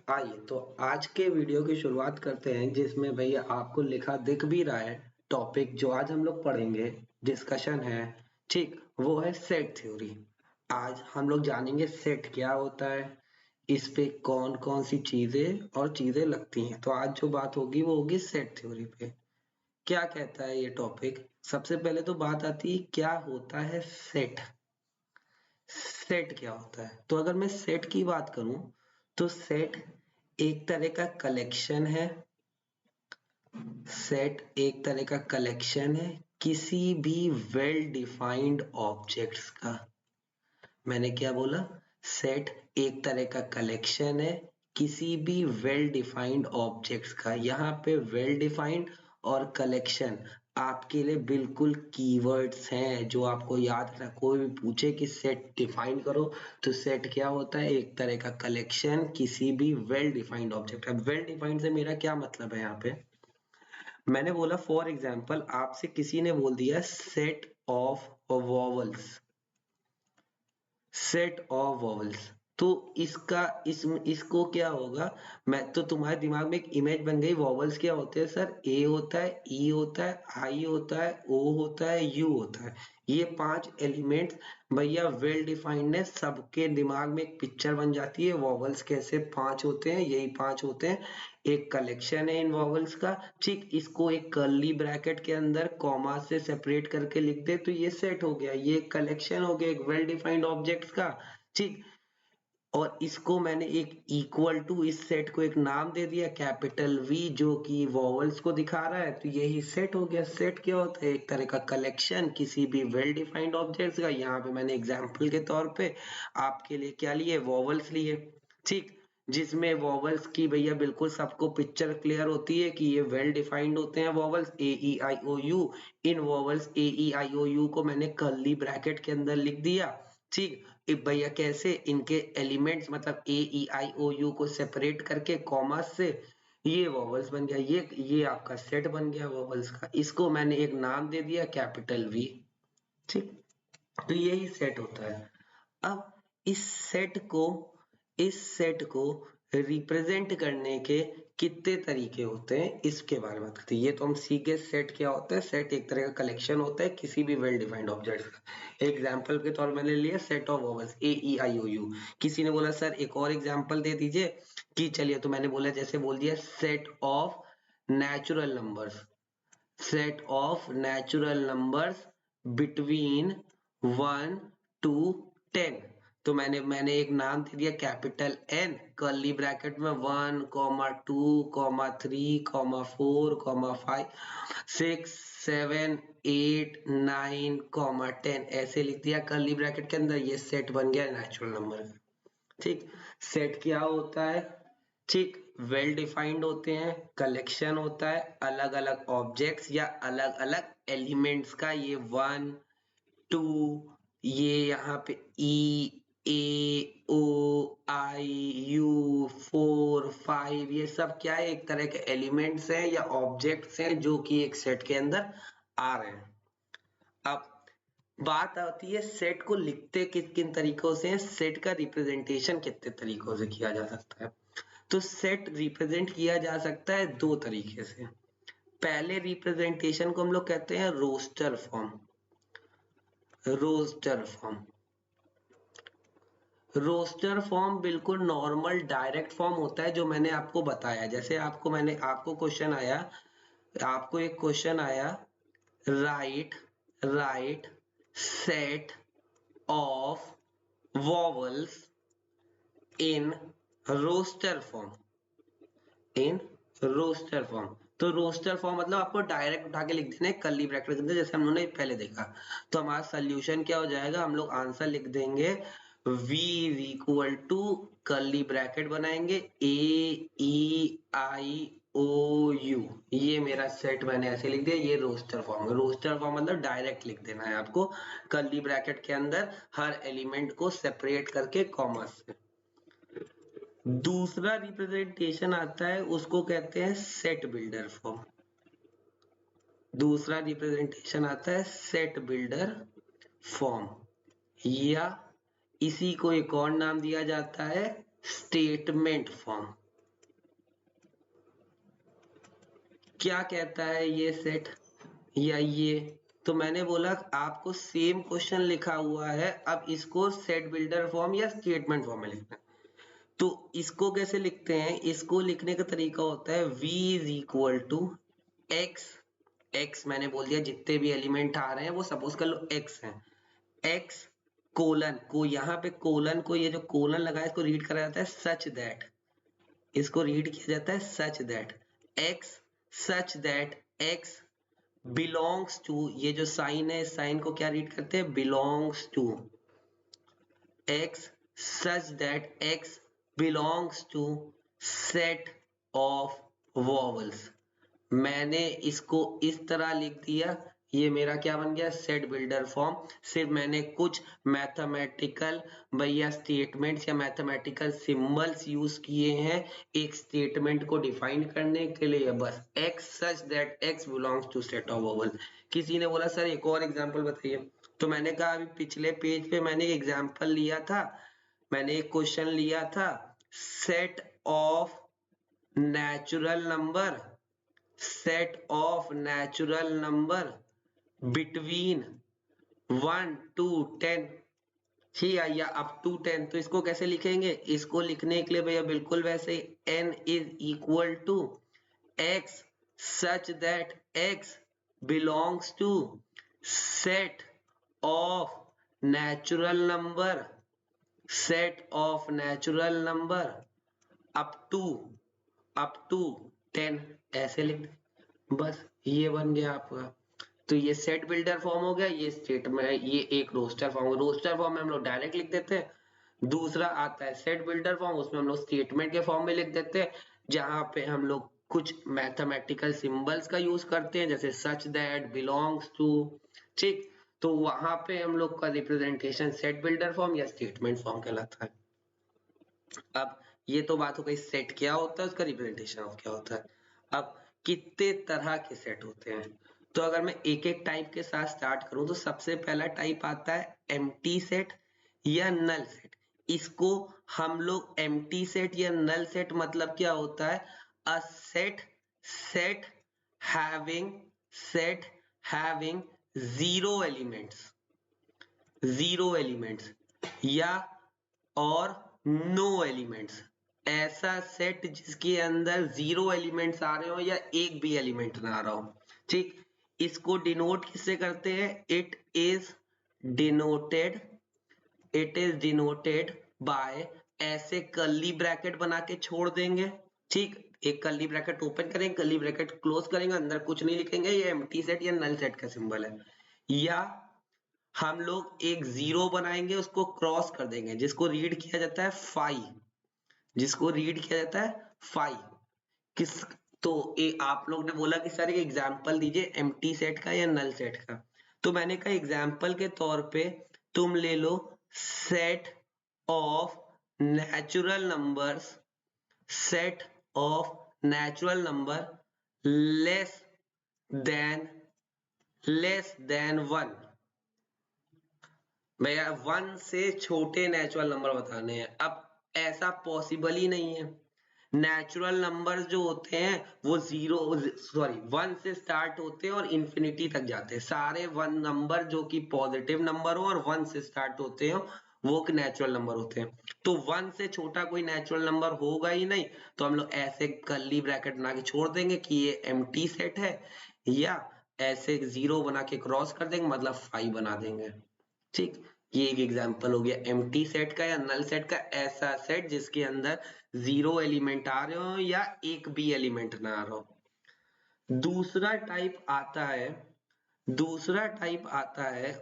आइए तो आज के वीडियो की शुरुआत करते हैं जिसमें भैया आपको लिखा दिख भी रहा है। टॉपिक जो आज हम लोग पढ़ेंगे, डिस्कशन है, ठीक, वो है सेट थ्योरी। आज हम लोग जानेंगे सेट क्या होता है, इस पे कौन कौन सी चीजें और चीजें लगती हैं। तो आज जो बात होगी वो होगी सेट थ्योरी पे। क्या कहता है ये टॉपिक? सबसे पहले तो बात आती है क्या होता है सेट। सेट क्या होता है? तो अगर मैं सेट की बात करूं तो सेट एक तरह का कलेक्शन है। सेट एक तरह का कलेक्शन है किसी भी वेल डिफाइंड ऑब्जेक्ट्स का। मैंने क्या बोला? सेट एक तरह का कलेक्शन है किसी भी वेल डिफाइंड ऑब्जेक्ट्स का। यहाँ पे वेल डिफाइंड और कलेक्शन आपके लिए बिल्कुल कीवर्ड्स हैं जो आपको याद रखना। कोई भी पूछे कि सेट डिफाइन करो तो सेट क्या होता है? एक तरह का कलेक्शन किसी भी वेल डिफाइंड ऑब्जेक्ट। अब वेल डिफाइंड से मेरा क्या मतलब है? यहाँ पे मैंने बोला फॉर एग्जाम्पल आपसे किसी ने बोल दिया set of vowels, set of vowels, तो इसको क्या होगा? मैं तो तुम्हारे दिमाग में एक इमेज बन गई। वॉवल्स क्या होते हैं सर? ए होता है, ई होता है, आई होता है, ओ होता है, यू होता है। ये 5 एलिमेंट्स भैया वेल डिफाइंड है। सबके दिमाग में एक पिक्चर बन जाती है वॉवल्स कैसे 5 होते हैं। यही 5 होते हैं। एक कलेक्शन है इन वॉवल्स का, ठीक। इसको एक कर्ली ब्रैकेट के अंदर कॉमा से सेपरेट करके लिख दे तो ये सेट हो गया। ये कलेक्शन हो गया एक वेल डिफाइंड ऑब्जेक्ट्स का, ठीक। और इसको मैंने एक इक्वल टू, इस सेट को एक नाम दे दिया कैपिटल वी जो कि वॉवल्स को दिखा रहा है, तो यही सेट हो गया। सेट क्या होता है? एक तरह का कलेक्शन किसी भी वेल डिफाइंड ऑब्जेक्ट्स का। यहाँ पे मैंने एग्जांपल के तौर पे आपके लिए क्या लिए? वॉवल्स लिए, ठीक। जिसमें वॉवल्स की भैया बिल्कुल सबको पिक्चर क्लियर होती है कि ये वेल डिफाइंड होते हैं vowels A E I O U. In vowels A E I O U को मैंने कर्ली ब्रैकेट के अंदर लिख दिया, ठीक। भैया कैसे? इनके एलिमेंट्स मतलब ए ई आई ओ यू को सेपरेट करके कॉमा से ये वॉवल्स बन गया। ये आपका सेट बन गया वॉवल्स का। इसको मैंने एक नाम दे दिया कैपिटल वी, ठीक। तो यही सेट होता है। अब इस सेट को रिप्रेजेंट करने के कितने तरीके होते हैं इसके बारे में बात करते हैं। ये तो हम सीख गए सेट क्या होता है। सेट एक तरह का कलेक्शन होता है किसी भी वेल डिफाइंड ऑब्जेक्ट का। एग्जाम्पल के तौर मैंने लिया set of vowels A E I O U. किसी ने बोला सर एक और एग्जाम्पल दे दीजिए, कि चलिए तो मैंने बोला जैसे बोल दिया set of natural numbers, set of natural numbers between 1 to 10। तो मैंने एक नाम दे दिया कैपिटल एन, कर्ली ब्रैकेट में 1 comma 2 comma 3 comma 4 comma 5 6 7 8 9 comma 10 ऐसे लिख दिया कर्ली ब्रैकेट के अंदर। ये सेट बन गया नेचुरल नंबर का, ठीक। सेट क्या होता है? ठीक, वेल डिफाइंड होते हैं, कलेक्शन होता है अलग अलग ऑब्जेक्ट्स या अलग अलग एलिमेंट्स का। ये 1 2, ये यहाँ पे ई ए ओ आई यू 4 5, ये सब क्या है? एक तरह के एलिमेंट्स हैं या ऑब्जेक्ट्स हैं जो कि एक सेट के अंदर आ रहे हैं। अब बात आती है सेट को लिखते किन किन तरीकों से हैं, सेट का रिप्रेजेंटेशन कितने तरीकों से किया जा सकता है। तो सेट रिप्रेजेंट किया जा सकता है 2 तरीके से। पहले रिप्रेजेंटेशन को हम लोग कहते हैं roster form. Roster form, roster form बिल्कुल नॉर्मल डायरेक्ट फॉर्म होता है जो मैंने आपको बताया। जैसे आपको क्वेश्चन आया, आपको एक क्वेश्चन आया, right right set of vowels in roster form, in roster form. तो रोस्टर फॉर्म मतलब आपको डायरेक्ट उठा के लिख देना है कर्ली ब्रैकेट के अंदर जैसे हम लोगों ने पहले देखा। तो हमारा सोल्यूशन क्या हो जाएगा? हम लोग आंसर लिख देंगे v is equal to curly bracket बनाएंगे A E I O you. ये मेरा सेट मैंने ऐसे लिख दिया। ये रोस्टर फॉर्म है। रोस्टर फॉर्म मतलब डायरेक्ट लिख देना है आपको कर्ली ब्रैकेट के अंदर हर एलिमेंट को सेपरेट करके कॉमा से। दूसरा रिप्रेजेंटेशन आता है उसको कहते हैं सेट बिल्डर फॉर्म। दूसरा रिप्रेजेंटेशन आता है सेट बिल्डर फॉर्म, या इसी को एक और नाम दिया जाता है स्टेटमेंट फॉर्म। क्या कहता है ये सेट या ये, तो मैंने बोला आपको सेम क्वेश्चन लिखा हुआ है, अब इसको सेट बिल्डर फॉर्म या स्टेटमेंट फॉर्म में लिखना है। तो इसको कैसे लिखते हैं, इसको लिखने का तरीका होता है v is equal to x, x मैंने बोल दिया जितने भी एलिमेंट आ रहे हैं वो सपोज कर लो x है, x कोलन को, यहाँ पे कोलन को, ये जो कोलन लगा है इसको रीड करा जाता है सच दैट, इसको रीड किया जाता है such that x, such that x belongs to, ये जो साइन है साइन को क्या रीड करते हैं, belongs to x, such that x belongs to set of vowels। मैंने इसको इस तरह लिख दिया, ये मेरा क्या बन गया, सेट बिल्डर फॉर्म। सिर्फ मैंने कुछ मैथमेटिकल भैया स्टेटमेंट्स या मैथमेटिकल सिंबल्स यूज किए हैं एक स्टेटमेंट को डिफाइन करने के लिए, बस x such that x belongs to set of vowel. किसी ने बोला सर एक और एग्जांपल बताइए, तो मैंने कहा अभी पिछले पेज पे मैंने एग्जांपल लिया था, मैंने एक क्वेश्चन लिया था, set of natural number, set of natural number between 1 to 10, ठीक है, या अप टू 10, तो इसको कैसे लिखेंगे, इसको लिखने के लिए भैया बिल्कुल वैसे n is equal to x such that x belongs to set of natural number, set of natural number up to 10, ऐसे लिख दे, बस ये बन गया आपका। तो ये सेट बिल्डर फॉर्म हो गया, ये स्टेट में ये एक रोस्टर फॉर्म, रोस्टर फॉर्म में हम लोग डायरेक्ट लिख देते हैं। दूसरा आता है सेट बिल्डर फॉर्म, उसमें हम लोग स्टेटमेंट के फॉर्म में लिख देते हैं, जहां पे हम लोग कुछ मैथमेटिकल सिंबल्स का यूज करते हैं जैसे सच दैट, बिलोंग्स टू, ठीक, तो वहां पे हम लोग का रिप्रेजेंटेशन सेट बिल्डर फॉर्म या स्टेटमेंट फॉर्म कहलाता है। अब ये तो बात हो गई सेट क्या होता है, उसका रिप्रेजेंटेशन ऑफ क्या होता है। अब कितने तरह के सेट होते हैं, तो अगर मैं एक एक टाइप के साथ स्टार्ट करूं तो सबसे पहला टाइप आता है एम्प्टी सेट या नल सेट। इसको हम लोग एम्प्टी सेट या नल सेट मतलब क्या होता है, a set set having zero elements या और नो एलिमेंट्स, ऐसा सेट जिसके अंदर जीरो एलिमेंट्स आ रहे हो या एक भी एलिमेंट ना आ रहा हो, ठीक, इसको डिनोट किससे करते हैं, इट इज डिनोटेड बाय, ऐसे कर्ली ब्रैकेट बना के छोड़ देंगे, ठीक, एक कर्ली ब्रैकेट ओपन करेंगे, कर्ली ब्रैकेट क्लोज करेंगे, अंदर कुछ नहीं लिखेंगे, ये एम्प्टी सेट या नल सेट का सिंबल है। या हम लोग एक जीरो बनाएंगे, उसको क्रॉस कर देंगे, जिसको रीड किया जाता है फाइव, किस, तो आप लोग ने बोला कि सर एक एग्जांपल दीजिए एम्प्टी सेट का या नल सेट का, तो मैंने कहा एग्जांपल के तौर पे तुम ले लो set of natural numbers, set of natural number less than 1, भैया 1 से छोटे नेचुरल नंबर बताने हैं। अब ऐसा पॉसिबल ही नहीं है, नेचुरल नंबर जो होते हैं वो 1 से स्टार्ट होते हैं और इंफिनिटी तक जाते हैं, सारे 1 नंबर जो कि पॉजिटिव नंबर हो और 1 से स्टार्ट होते हो वो नेचुरल नंबर होते हैं। तो 1 से छोटा कोई नेचुरल नंबर होगा ही नहीं, तो हम लोग ऐसे कर्ली ब्रैकेट बना के छोड़ देंगे कि ये एम्प्टी सेट है, या ऐसे जीरो बना के क्रॉस कर देंगे मतलब 5 बना देंगे, ठीक। ये एक एग्जांपल हो गया एम्प्टी सेट का या नल सेट का, ऐसा सेट जिसके अंदर जीरो एलिमेंट आ रहे हो या एक भी एलिमेंट ना आ रहा हो। दूसरा टाइप आता है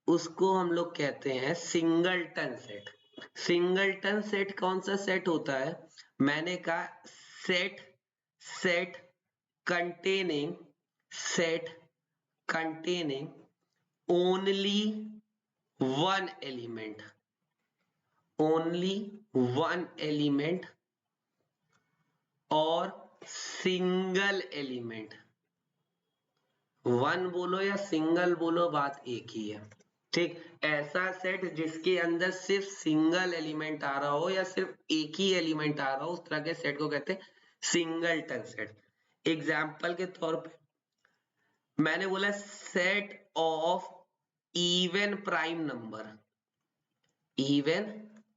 उसको हम लोग कहते हैं सिंगलटन सेट। सिंगलटन सेट कौन सा सेट होता है, मैंने कहा set containing only one element और सिंगल एलिमेंट, वन बोलो या सिंगल बोलो बात एक ही है, ठीक। ऐसा सेट जिसके अंदर सिर्फ सिंगल एलिमेंट आ रहा हो या सिर्फ एक ही एलिमेंट आ रहा हो, उस तरह के सेट को कहते हैं सिंगलटन सेट। एग्जाम्पल के तौर पे मैंने बोला set of even prime number, even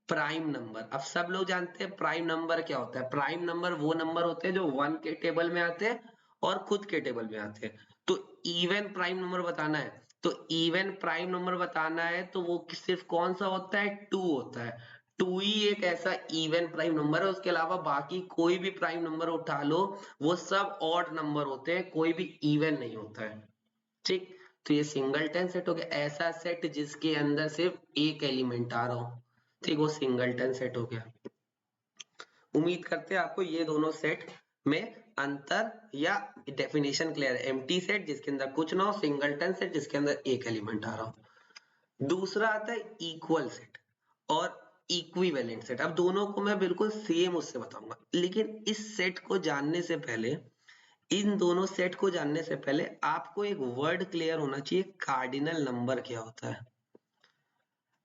prime number. अब सब लोग जानते हैं प्राइम नंबर क्या होता है। प्राइम नंबर वो नंबर होते हैं जो 1 के टेबल में आते हैं और खुद के टेबल में आते हैं। तो इवन प्राइम नंबर बताना है, तो इवन प्राइम नंबर बताना है तो वो सिर्फ कौन सा होता है, 2 होता है। 2 ही एक ऐसा इवन प्राइम नंबर है, उसके अलावा बाकी कोई भी प्राइम नंबर उठा लो वो सब ऑड नंबर होते हैं, कोई भी इवन नहीं होता है। ठीक, तो ये सिंगलटन सेट हो गया। ऐसा सेट जिसके अंदर सिर्फ एक एलिमेंट आ रहा हो, ठीक, वो सिंगलटन सेट हो गया। उम्मीद करते हैं आपको ये दोनों सेट में अंतर या डेफिनेशन क्लियर है। एम्प्टी सेट जिसके अंदर कुछ ना हो, सिंगलटन सेट जिसके अंदर एक एलिमेंट आ रहा हो। दूसरा आता है इक्वल सेट और इक्विवेलेंट सेट। अब दोनों को मैं बिल्कुल सेम उससे बताऊंगा, लेकिन इस सेट को जानने से पहले, इन दोनों सेट को जानने से पहले आपको एक वर्ड क्लियर होना चाहिए, कार्डिनल नंबर क्या होता है।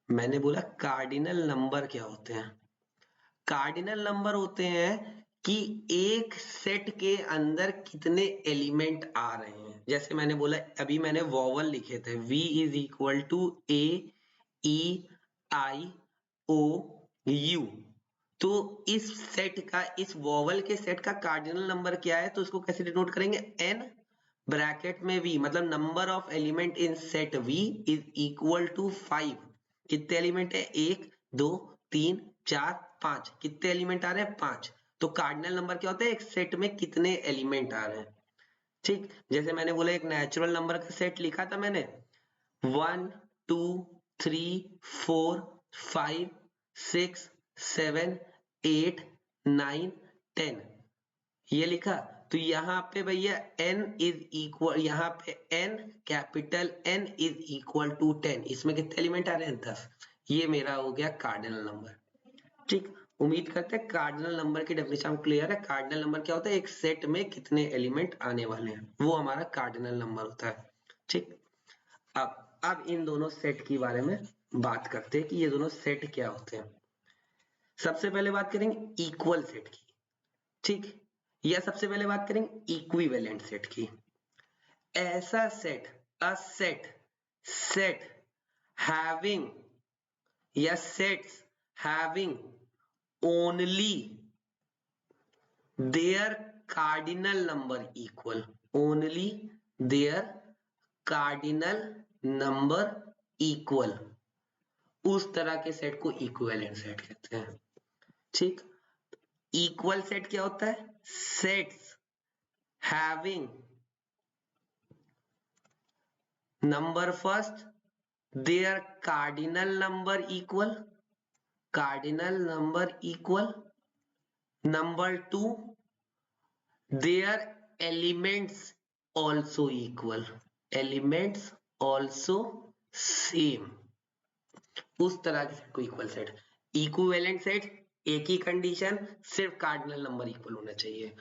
मैंने बोला कार्डिनल नंबर क्या होते हैं। कार्डिनल नंबर होते हैं कि एक सेट के अंदर कितने एलिमेंट आ रहे हैं। जैसे मैंने बोला, अभी मैंने वॉवल लिखे थे, V is equal to A E I O U। तो इस सेट का, इस वॉवल के सेट का कार्डिनल नंबर क्या है, तो इसको कैसे डिनोट करेंगे, n ब्रैकेट में V, मतलब number of element in set V is equal to 5। कितने एलिमेंट है, 1 2 3 4 5, कितने एलिमेंट आ रहे हैं, 5। तो कार्डिनल नंबर क्या होता है, एक सेट में कितने एलिमेंट आ रहे हैं। ठीक, जैसे मैंने बोला एक नेचुरल नंबर का सेट लिखा था मैंने, 1 2 3 4 5 6 7 8 9 10 ये लिखा। तो यहाँ पे भैया n इज इक्वल, यहाँ पे n capital N is equal to 10, इसमें कितने एलिमेंट आ रहे हैं, 10। ये मेरा हो गया कार्डिनल नंबर। ठीक, उम्मीद करते हैं कार्डिनल नंबर की डेफिनेशन क्लियर है। कार्डिनल नंबर क्या होता है, एक सेट में कितने एलिमेंट आने वाले हैं, वो हमारा कार्डिनल नंबर होता है। ठीक, अब इन दोनों सेट के बारे में बात करते हैं कि ये दोनों सेट क्या होते हैं। सबसे पहले बात करेंगे इक्वल सेट की, ठीक, या सबसे पहले बात करेंगे इक्विवेलेंट सेट की। ऐसा सेट, अ सेट हैविंग या sets having only their cardinal number equal, only their cardinal number equal, उस तरह के सेट को इक्विवेलेंट सेट कहते हैं। ठीक, इक्वल सेट क्या होता है, sets having number first their cardinal number equal, cardinal number equal, number 2 their elements also equal, elements also same, उस तरह के सेट को इक्वल सेट। इक्विवेलेंट सेट एक ही कंडीशन, सिर्फ कार्डिनल नंबर इक्वल होना चाहिए।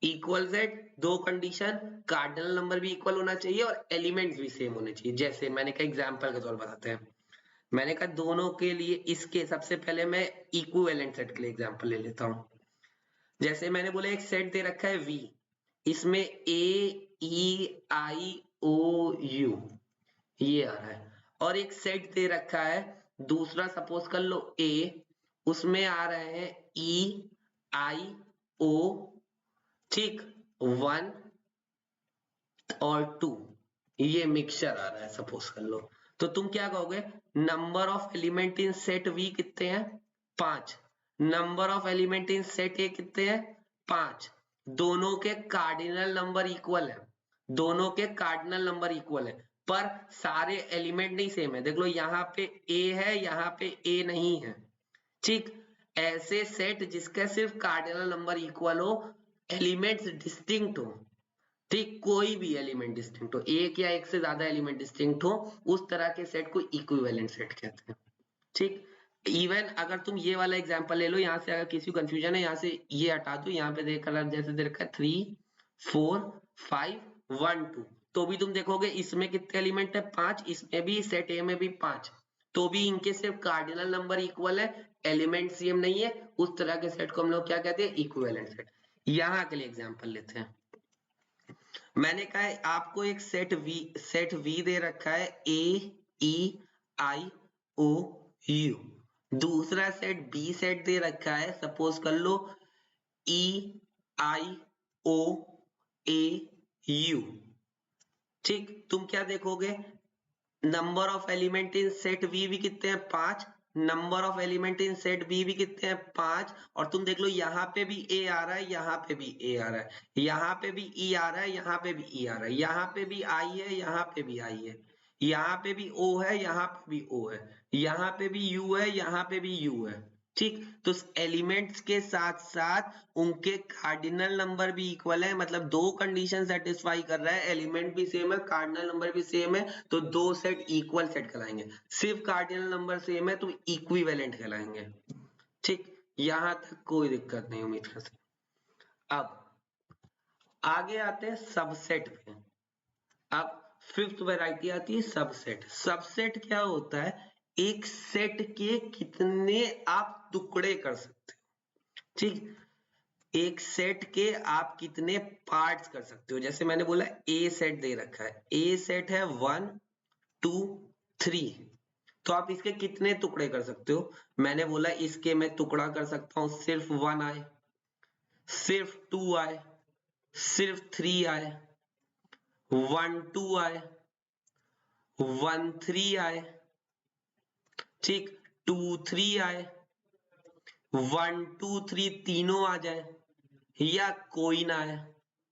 इक्वल सेट दो कंडीशन, कार्डिनल नंबर भी इक्वल होना चाहिए और एलिमेंट्स भी सेम होने चाहिए। जैसे मैंने कहा एग्जांपल के तौर पर बताते हैं, मैंने कहा दोनों के लिए, इसके सबसे पहले मैं इक्विवेलेंट सेट के लिए एग्जांपल ले लेता हूं। जैसे मैंने बोला एक सेट दे रखा है V, इसमें A E I O U ये आ रहा है, और एक सेट दे रखा है दूसरा, सपोज कर लो A, उसमें आ रहे हैं E I O, ठीक, 1 और 2, ये मिक्सचर आ रहा है सपोज कर लो। तो तुम क्या कहोगे, number of element in set V कितने हैं, 5। Number of element in set A कितने हैं, 5। दोनों के कार्डिनल नंबर इक्वल है, दोनों के कार्डिनल नंबर इक्वल है, पर सारे एलिमेंट नहीं सेम है। देख लो यहाँ पे A है, यहाँ पे A नहीं है। ठीक, ऐसे सेट जिसका सिर्फ कार्डिनल नंबर इक्वल हो, एलिमेंट्स डिस्टिंक्ट हो, ठीक, कोई भी एलिमेंट डिस्टिंक्ट हो, एक या एक से ज्यादा एलिमेंट डिस्टिंक्ट हो, उस तरह के सेट को इक्विवेलेंट सेट कहते हैं। ठीक, इवन अगर तुम ये वाला एग्जांपल ले लो, यहाँ से अगर किसी को कंफ्यूजन है, यहाँ से ये हटा दो, यहाँ पे देख कर जैसे दे रखा है 3 4 5 1 2, तो भी तुम देखोगे इसमें कितने एलिमेंट है, 5, इसमें भी सेट ए में भी 5, तो भी इनके सिर्फ कार्डिनल नंबर इक्वल है, एलिमेंट सेम नहीं है, उस तरह के सेट को हम लोग क्या कहते हैं, इक्विवेलेंट सेट। यहां के लिए एग्जांपल लेते हैं। मैंने कहा है आपको एक सेट वी दे रखा है AEIOU, दूसरा सेट बी सेट दे रखा है, सपोज कर लो EIOAU। ठीक, तुम क्या देखोगे, number of element in set V भी कितने हैं 5, number of element in set B भी कितने हैं 5, और तुम देख लो यहाँ पे भी ए आ रहा है, यहाँ पे भी ए आ रहा है, यहाँ पे भी ई आ रहा है, यहाँ पे भी ई आ रहा है, यहाँ पे भी आई है, यहाँ पे भी आई है, यहाँ पे भी ओ है, यहाँ पे भी ओ है, यहाँ पे भी यू है, यहाँ पे भी यू है। ठीक, तो एलिमेंट्स के साथ साथ उनके कार्डिनल नंबर भी इक्वल है, मतलब दो कंडीशन सेटिस्फाई कर रहा है, एलिमेंट भी सेम है, कार्डिनल नंबर भी सेम है, तो दो सेट इक्वल सेट कहलाएंगे। सिर्फ कार्डिनल नंबर सेम है तो इक्विवेलेंट कहलाएंगे। ठीक, यहां तक कोई दिक्कत नहीं, उम्मीद करते। अब आगे आते हैं सबसेट पे। अब फिफ्थ वैरायटी आती है सबसेट। सबसेट क्या होता है, एक सेट के कितने आप टुकड़े कर सकते हो। ठीक, एक सेट के आप कितने पार्ट्स कर सकते हो। जैसे मैंने बोला ए सेट दे रखा है, ए सेट है 1 2 3, तो आप इसके कितने टुकड़े कर सकते हो। मैंने बोला इसके मैं टुकड़ा कर सकता हूं, सिर्फ 1 आए, सिर्फ 2 आए, सिर्फ 3 आए, 1 2 आए, 1 3 आए, ठीक, 2 3 आए, 1 2 3 तीनों आ जाए या कोई ना आए,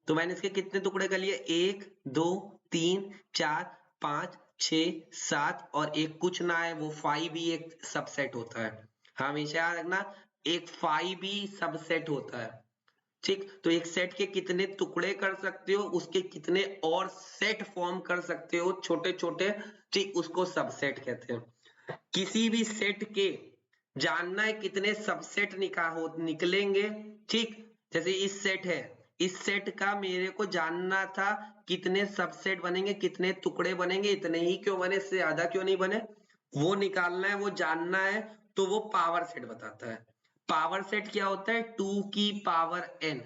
तो मैंने इसके कितने टुकड़े कर लिए, 1 2 3 4 5 6 7, और एक कुछ ना आए वो 5 भी एक सबसेट होता है। हमेशा याद रखना, एक 5 भी सबसेट होता है। ठीक, तो एक सेट के कितने टुकड़े कर सकते हो, उसके कितने और सेट फॉर्म कर सकते हो छोटे छोटे, ठीक, उसको सबसेट कहते हैं। किसी भी सेट के जानना है कितने सबसेट निकलेंगे। ठीक, जैसे इस सेट है, इस सेट का मेरे को जानना था कितने सबसेट बनेंगे, कितने टुकड़े बनेंगे, इतने ही क्यों बने, इससे ज्यादा क्यों नहीं बने, वो निकालना है, वो जानना है, तो वो पावर सेट बताता है। पावर सेट क्या होता है, 2 की पावर n,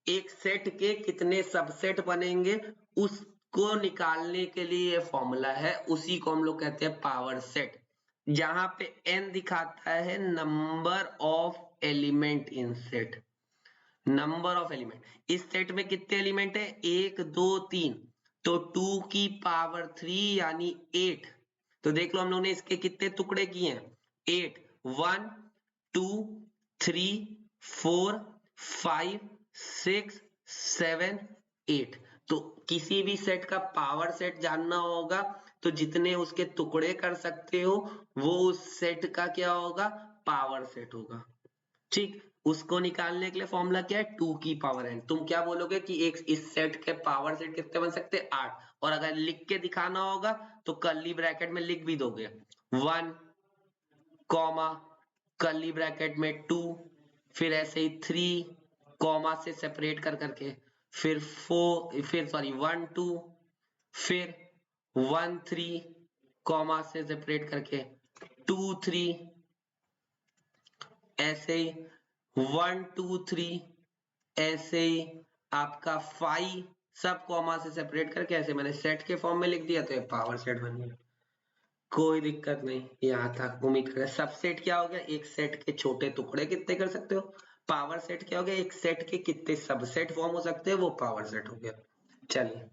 एक सेट के कितने सबसेट बनेंगे उसको निकालने के लिए फॉर्मूला है, उसी को हम लोग कहते हैं पावर सेट। जहां पे n दिखाता है number of element in set, number of element. इस सेट में कितने एलिमेंट है, 1 2 3, तो 2 की पावर 3 यानी 8। तो देख लो हम लोग ने इसके कितने टुकड़े किए हैं, 8, 1 2 3 4 5 6 7 8। तो किसी भी सेट का पावर सेट जानना होगा तो जितने उसके टुकड़े कर सकते हो वो उस सेट का क्या होगा, पावर सेट होगा। ठीक, उसको निकालने के लिए फॉर्मूला क्या है, 2 की पावर n। तुम क्या बोलोगे कि एक इस सेट के पावर सेट कितने बन सकते हैं, 8, और अगर लिख के दिखाना होगा तो कर्ली ब्रैकेट में लिख भी दोगे 1 कॉमा कर्ली ब्रैकेट में 2, फिर ऐसे ही 3 कॉमा से सेपरेट कर करके, फिर 4 फिर सॉरी 1 2, फिर 1 3 कॉमा से सेपरेट करके 2 3, ऐसे ही 1 2 3, ऐसे ही आपका 5 सब कॉमा से सेपरेट करके ऐसे मैंने सेट के फॉर्म में लिख दिया, तो ये पावर सेट बन गया। कोई दिक्कत नहीं, यहाँ तक उम्मीद करें। सबसेट क्या हो गया, एक सेट के छोटे टुकड़े कितने कर सकते हो। पावर सेट क्या हो गया, एक सेट के कितने सबसेट फॉर्म हो सकते हैं, वो पावर सेट हो गया। चलिए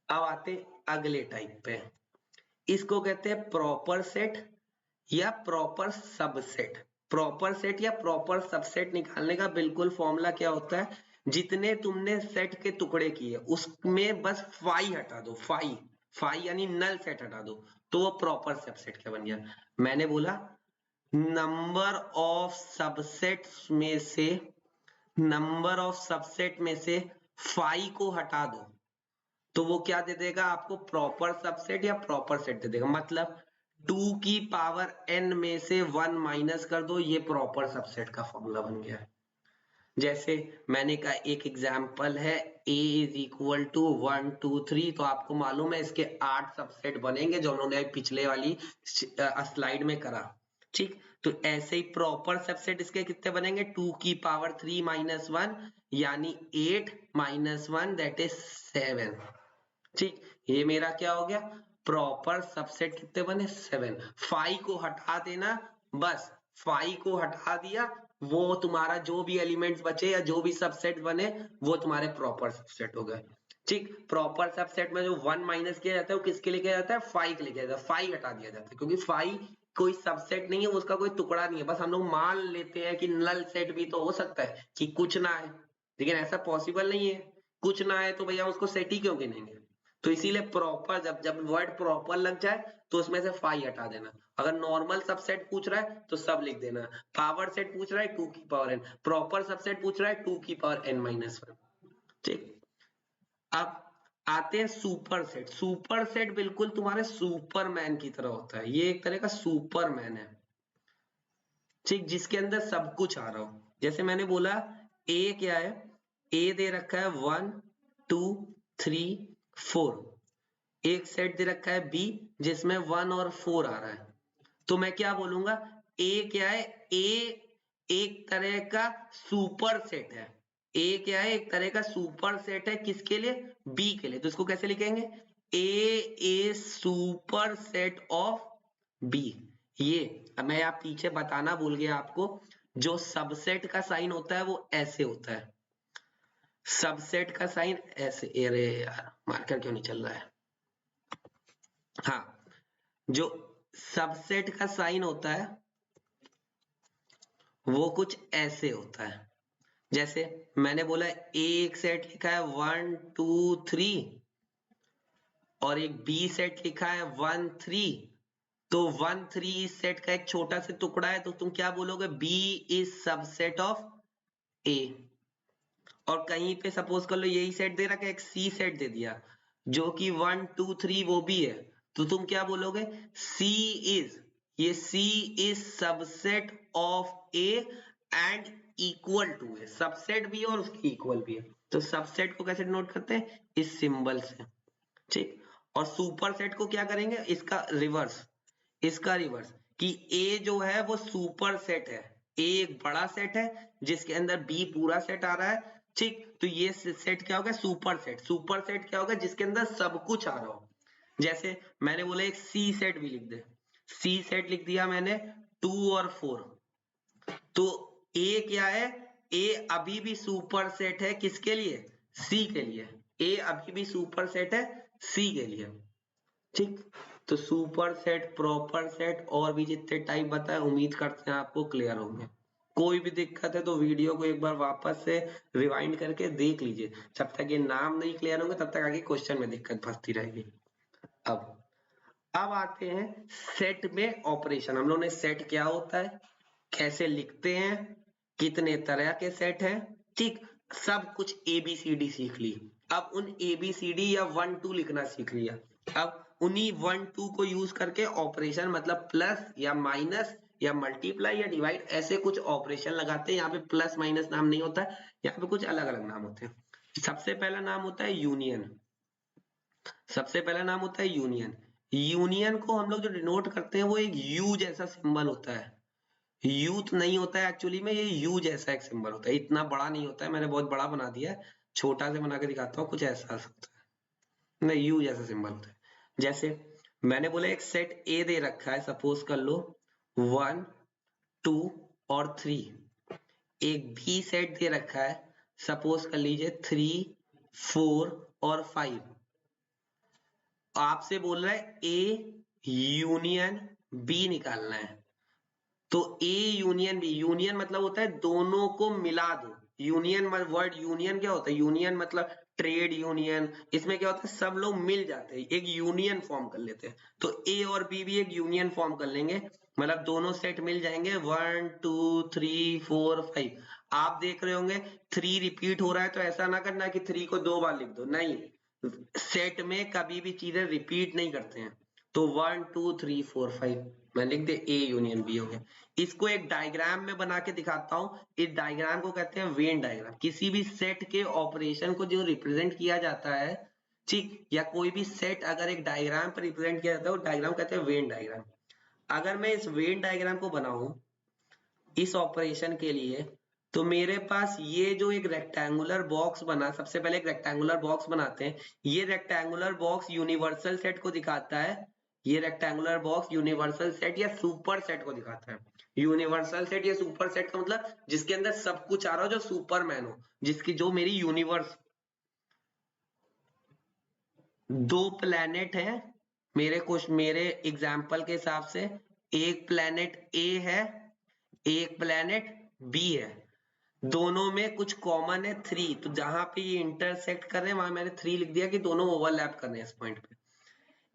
अब आते अगले टाइप पे, इसको कहते हैं प्रॉपर सेट या प्रॉपर सबसेट। प्रॉपर सेट या प्रॉपर सबसेट निकालने का बिल्कुल फॉर्मूला क्या होता है, जितने तुमने सेट के टुकड़े किए उसमें बस 5 हटा दो, 5 यानी नल सेट हटा दो, तो वो प्रॉपर सबसेट क्या बन गया। मैंने बोला नंबर ऑफ सबसेट्स में से, नंबर ऑफ सबसेट में से 5 को हटा दो तो वो क्या दे देगा आपको, प्रॉपर सबसेट या प्रॉपर सेट दे देगा। मतलब 2 की पावर n में से 1 माइनस कर दो, ये प्रॉपर सबसेट का फॉर्मूला बन गया। जैसे मैंने कहा एक एग्जांपल है a इज इक्वल टू 1 2 3, तो आपको मालूम है इसके 8 सबसेट बनेंगे जो उन्होंने पिछले वाली स्लाइड में करा। ठीक, तो ऐसे ही प्रॉपर सबसेट इसके कितने बनेंगे, 2 की पावर 3 माइनस 1 यानी 8 माइनस 1 दैट इज 7। ठीक, ये मेरा क्या हो गया, प्रॉपर सबसेट कितने बने 7। 5 को हटा देना, बस 5 को हटा दिया, वो तुम्हारा जो भी एलिमेंट्स बचे या जो भी सबसेट बने वो तुम्हारे प्रॉपर सबसेट हो गए। ठीक, प्रॉपर सबसेट में जो 1 माइनस किया जाता है वो किसके लिए किया जाता है, 5 के लिए किया जाता है, 5 हटा दिया जाता है क्योंकि 5 कोई सबसेट नहीं है, उसका कोई टुकड़ा नहीं है, बस हम लोग मान लेते हैं कि नल सेट भी तो हो सकता है कि कुछ ना है, लेकिन ऐसा पॉसिबल नहीं है, कुछ ना है तो भैया उसको सेट ही क्यों गिनेंगे। तो इसीलिए प्रॉपर जब जब वर्ड प्रॉपर लग जाए तो उसमें से 5 हटा देना। अगर नॉर्मल सबसेट पूछ रहा है तो सब लिख देना, पावर सेट पूछ रहा है 2 की पावर n, प्रॉपर सबसेट पूछ रहा है 2 की पावर n माइनस 1। ठीक, अब आते हैं सुपर सेट। सुपर सेट बिल्कुल तुम्हारे सुपरमैन की तरह होता है, ये एक तरह का सुपरमैन है, ठीक, जिसके अंदर सब कुछ आ रहा हो। जैसे मैंने बोला ए क्या है, ए दे रखा है 1 2 3 4, एक सेट दे रखा है बी जिसमें 1 और 4 आ रहा है, तो मैं क्या बोलूंगा, ए क्या है, ए एक तरह का सुपर सेट है, ए क्या है, एक तरह का सुपर सेट है किसके लिए, बी के लिए। तो इसको कैसे लिखेंगे, A is superset of B. ये अब मैं आप पीछे बताना भूल गया आपको, जो सबसेट का साइन होता है वो ऐसे होता है, सबसेट का साइन ऐसे, अरे यार मार्कर क्यों नहीं चल रहा है, हाँ, जो सबसेट का साइन होता है वो कुछ ऐसे होता है। जैसे मैंने बोला एक सेट लिखा है 1 2 3 और एक बी सेट लिखा है 1 3, तो 1 3 इस सेट का एक छोटा सा टुकड़ा है, तो तुम क्या बोलोगे, बी इज सबसेट ऑफ ए। और कहीं पे सपोज कर लो यही सेट दे रखा है, एक सी सेट दे दिया जो कि 1 2 3 वो भी है, तो तुम क्या बोलोगे, सी इज, ये C is subset of A and equal to A, subset भी है और उसकी इक्वल भी है। तो सबसेट को कैसे डिनोट करते हैं, इस सिंबल से। ठीक, और सुपर सेट को क्या करेंगे, इसका रिवर्स, इसका रिवर्स, कि ए जो है वो सुपर सेट है, ए एक बड़ा सेट है जिसके अंदर बी पूरा सेट आ रहा है। ठीक, तो ये सेट क्या होगा, सुपर सेट। सुपर सेट क्या होगा, जिसके अंदर सब कुछ आ रहा हो। जैसे मैंने बोला एक सी सेट भी लिख दे, सी सेट लिख दिया मैंने 2 और 4, तो ए क्या है, ए अभी भी सुपर सेट है किसके लिए, सी के लिए, ए अभी भी सुपर सेट है सी के लिए। ठीक, तो सुपर सेट, प्रॉपर सेट और भी जितने टाइप बताए उम्मीद करते हैं आपको क्लियर होंगे। कोई भी दिक्कत है तो वीडियो को एक बार वापस से रिवाइंड करके देख लीजिए, जब तक ये नाम नहीं क्लियर होंगे तब तक आगे क्वेश्चन में दिक्कत फंसती रहेगी। अब आते हैं सेट में ऑपरेशन। हम लोग ने सेट क्या होता है, कैसे लिखते हैं, कितने तरह के सेट हैं, ठीक, सब कुछ ABCD सीख ली। अब उन ABCD या 1 2 लिखना सीख लिया, अब उन्हीं 1 2 को यूज करके ऑपरेशन, मतलब प्लस या माइनस या मल्टीप्लाई या डिवाइड, ऐसे कुछ ऑपरेशन लगाते हैं। यहाँ पे प्लस माइनस नाम नहीं होता है, यहाँ पे कुछ अलग अलग नाम होते हैं। सबसे पहला नाम होता है यूनियन, सबसे पहला नाम होता है यूनियन। यूनियन को हम लोग जो डिनोट करते हैं वो एक यू जैसा सिंबल होता है, यूथ नहीं होता है एक्चुअली में, ये यू जैसा एक सिंबल होता है, इतना बड़ा नहीं होता है, मैंने बहुत बड़ा बना दिया है, छोटा से बना के दिखाता हूँ, कुछ ऐसा होता है, नहीं यू जैसा सिंबल होता है। जैसे मैंने बोला एक सेट ए दे रखा है, सपोज कर लो 1 2 और 3, एक बी सेट दे रखा है, सपोज कर लीजिए 3 4 और 5, आपसे बोल रहा है ए यूनियन बी निकालना है, तो ए यूनियन बी, यूनियन मतलब होता है दोनों को मिला दो। यूनियन वर्ड यूनियन क्या होता है, यूनियन मतलब ट्रेड यूनियन, इसमें क्या होता है सब लोग मिल जाते हैं, एक यूनियन फॉर्म कर लेते हैं, तो ए और बी भी एक यूनियन फॉर्म कर लेंगे, मतलब दोनों सेट मिल जाएंगे 1 2 3 4 5। आप देख रहे होंगे 3 रिपीट हो रहा है, तो ऐसा ना करना कि 3 को 2 बार लिख दो, नहीं, सेट में कभी भी चीजें रिपीट नहीं करते हैं, तो 1 2 3 4 5 मैं लिख दे ए यूनियन बी हो गया। इसको एक डायग्राम में बना के दिखाता हूँ, इस डायग्राम को कहते हैं वेन डायग्राम। किसी भी सेट के ऑपरेशन को जो रिप्रेजेंट किया जाता है, ठीक, या कोई भी सेट अगर एक डायग्राम पर रिप्रेजेंट किया जाता है, वो डायग्राम कहते हैं वेन डायग्राम। अगर मैं इस वेन डायग्राम को बनाऊं, इस ऑपरेशन के लिए, तो मेरे पास ये जो एक रेक्टेंगुलर बॉक्स बना, सबसे पहले एक रेक्टेंगुलर बॉक्स बनाते हैं। ये रेक्टेंगुलर बॉक्स यूनिवर्सल सेट को दिखाता है। ये रेक्टेंगुलर बॉक्स यूनिवर्सल सेट या सुपर सेट को दिखाता है। यूनिवर्सल सेट या सुपर सेट का मतलब जिसके अंदर सब कुछ आ रहा हो, जो सुपरमैन हो, जिसकी जो मेरी यूनिवर्स, दो प्लैनेट है मेरे एग्जाम्पल के हिसाब से, एक प्लैनेट ए है, एक प्लैनेट बी है, दोनों में कुछ कॉमन है 3, तो जहां पे ये इंटरसेक्ट कर रहे हैं वहां मैंने 3 लिख दिया कि दोनों ओवरलैप कर रहे हैं इस पॉइंट पे।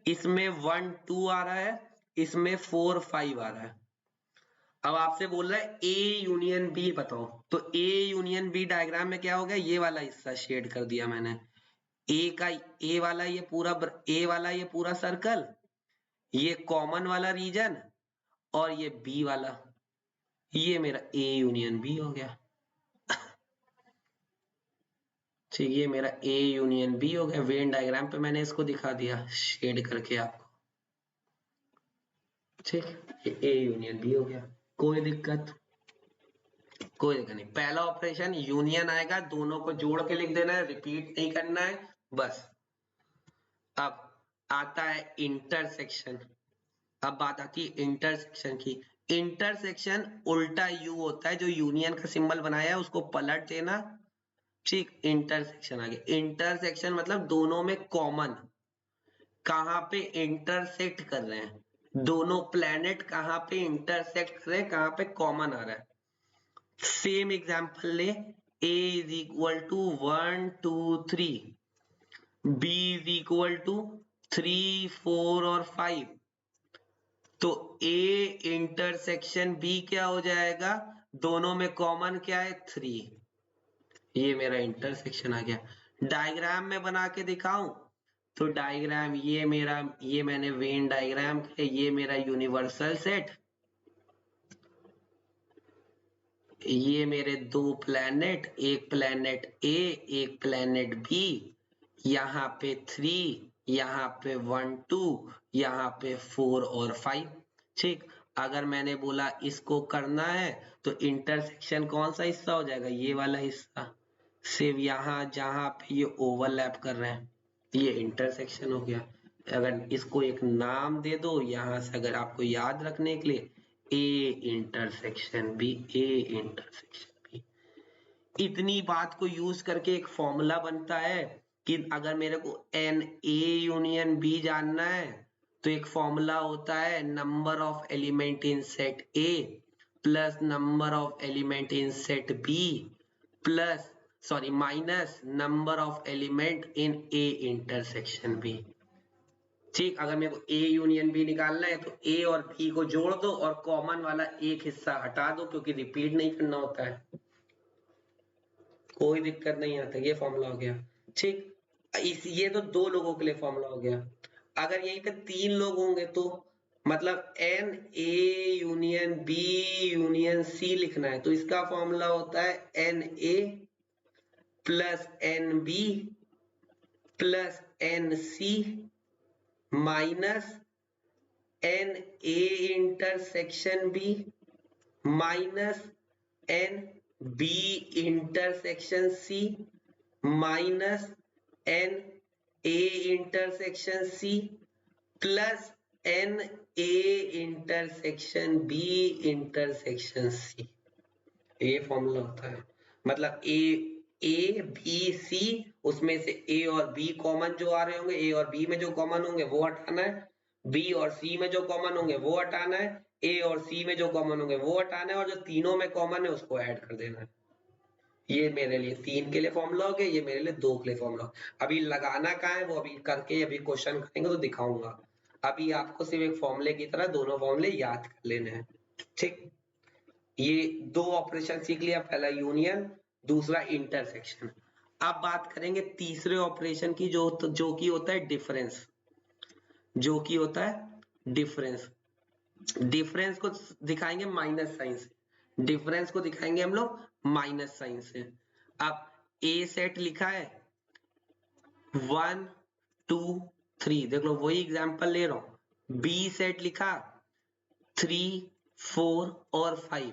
इसमें 1 2 आ रहा है, इसमें 4 5 आ रहा है। अब आपसे बोल रहा है ए यूनियन बी बताओ, तो ए यूनियन बी डायग्राम में क्या हो गया, ये वाला हिस्सा शेड कर दिया मैंने। ए वाला ये पूरा सर्कल, ये कॉमन वाला रीजन, और ये बी वाला, ये मेरा ए यूनियन बी हो गया। ठीक, ये मेरा ए यूनियन बी हो गया। वेन डायग्राम पे मैंने इसको दिखा दिया शेड करके आपको। ठीक, ये ए यूनियन बी हो गया। कोई दिक्कत नहीं। पहला ऑपरेशन यूनियन आएगा, दोनों को जोड़ के लिख देना है, रिपीट नहीं करना है बस। अब आता है इंटरसेक्शन। अब बात आती है इंटरसेक्शन की। इंटरसेक्शन उल्टा यू होता है, जो यूनियन का सिंबल बनाया है उसको पलट देना। ठीक, इंटरसेक्शन आ गया। इंटरसेक्शन मतलब दोनों में कॉमन, कहां पे इंटरसेक्ट कर रहे हैं, दोनों प्लैनेट कहां पे इंटरसेक्ट कर रहे हैं, कहां पे कॉमन आ रहा है। सेम एग्जांपल ले, a is equal to 1 2 3, b is equal to 3 4 और 5, तो a इंटरसेक्शन b क्या हो जाएगा, दोनों में कॉमन क्या है 3। ये मेरा इंटरसेक्शन आ गया। डायग्राम में बना के दिखाऊं, तो डायग्राम ये मैंने वेन डायग्राम किया, ये मेरा यूनिवर्सल सेट, ये मेरे दो प्लैनेट, एक प्लैनेट ए एक प्लैनेट बी, यहाँ पे 3, यहाँ पे 1 2, यहाँ पे 4 और 5। ठीक, अगर मैंने बोला इसको करना है तो इंटरसेक्शन कौन सा हिस्सा हो जाएगा, ये वाला हिस्सा, सिर्फ यहाँ जहां पे ये ओवरलैप कर रहे हैं, ये इंटरसेक्शन हो गया। अगर इसको एक नाम दे दो यहां से, अगर आपको याद रखने के लिए, A intersection B, A intersection B. इतनी बात को यूज करके एक फॉर्मूला बनता है कि अगर मेरे को एन ए यूनियन बी जानना है, तो एक फॉर्मूला होता है number of element in set A plus number of element in set B plus minus number of element in A intersection B. ठीक, अगर मेरे को ए यूनियन बी निकालना है तो ए और बी को जोड़ दो और कॉमन वाला एक हिस्सा हटा दो, क्योंकि रिपीट नहीं करना होता है। कोई दिक्कत नहीं आता, ये फॉर्मूला हो गया। ठीक, ये तो दो लोगों के लिए फॉर्मूला हो गया। अगर यहीं पे 3 लोग होंगे तो मतलब N A union B union C लिखना है, तो इसका फॉर्मूला होता है N A plus N B plus N C minus N A intersection B minus N B intersection C minus N A intersection C plus N A intersection B intersection C. ये formula होता है। मतलब A B C, उसमें से ए और B common जो आ रहे होंगे, ए और बी में जो कॉमन होंगे वो हटाना है, बी और सी में जो कॉमन होंगे वो हटाना है, ए और सी में जो कॉमन होंगे वो हटाना है, और जो तीनों में कॉमन है उसको ऐड कर देना है। ये मेरे लिए 3 के लिए फॉर्मूला हो गया, ये मेरे लिए 2 के लिए फॉर्मूला। अभी लगाना कहाँ है वो अभी करके, अभी क्वेश्चन करेंगे तो दिखाऊंगा। अभी आपको सिर्फ एक फॉर्मूले की तरह दोनों फॉर्मूले याद कर लेने हैं। ठीक, ये 2 ऑपरेशन सीख लिया, पहला यूनियन, दूसरा इंटरसेक्शन। अब बात करेंगे तीसरे ऑपरेशन की, जो की होता है डिफरेंस। जो की होता है डिफरेंस। डिफरेंस को दिखाएंगे माइनस साइन से, डिफरेंस को दिखाएंगे हम लोग माइनस साइन से। अब ए सेट लिखा है 1 2 3, देख लो वही एग्जांपल ले रहा हूं। बी सेट लिखा 3 4 और 5,